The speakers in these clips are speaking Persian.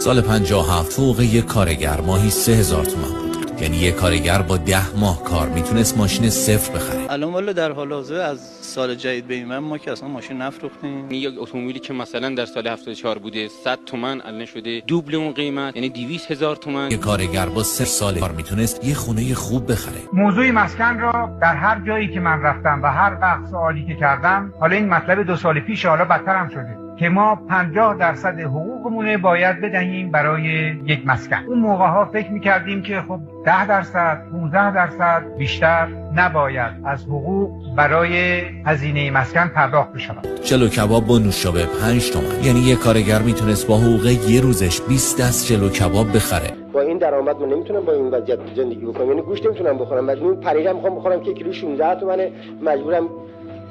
سال 57 فوق یک کارگر ماهی 3000 تومان بود. یعنی یک کارگر با 10 ماه کار میتونست ماشین صفر بخره. الان والا در حال حاضر از سال جدید به این ما که اصلا ماشین نفروختیم. یک اتومبیلی که مثلا در سال 74 بوده 100 تومان الان شده دوبل اون قیمت، یعنی 200,000 تومان. یک کارگر با 3 سال کار میتونست یه خونه خوب بخره. موضوع مسکن را در هر جایی که من رفتم و هر وقت سوالی که کردم، حالا این مطلب 2 سال پیش حالا بدتر هم شده که ما 50% حقوقمون باید بدهیم برای یک مسکن. اون موقع ها فکر می‌کردیم که خب 10%، 15% بیشتر نباید از حقوق برای هزینه مسکن پرداخت بشود. جلو کباب با نوشابه 5 تومن. یعنی یک کارگر میتونست با حقوق یه روزش 20 دست جلو کباب بخره. با این درآمد من نمیتونم با این وضعیت زندگی بکنم. یعنی گوشت نمیتونم بخورم. مجبورم پریدم میخوام بخورم که کیلو 16 تومنه، مجبورم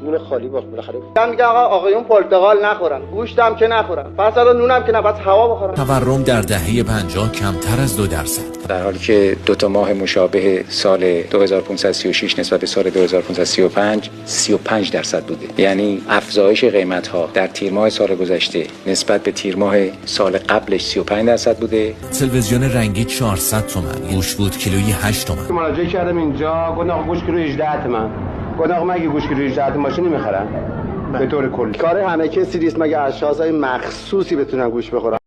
نون خالی بالاخره. من میگم آقایون پرتقال نخورن، گوشتم که نخورن، پس الان نونم که نه، بس هوا بخورن. تورم در دهه 50 کمتر از 2%. در حالی که 2 ماه مشابه سال 2536 نسبت به سال 2535 35% بوده. یعنی افزایش قیمت ها در تیر ماه سال گذشته نسبت به تیر ماه سال قبلش 35% بوده. تلویزیون رنگی 400 تومن، گوش بود کیلویی 8 تومن. مراجعه کردم اینجا، گفتم گوشت کیلو 18 تومن. گفتم مگه گوشت کیلو 18 تومن ماشین نمیخرن؟ به طور کلی کار همه کسی نیست، مگه اشخاصای مخصوصی بتونن گوشت بخورن.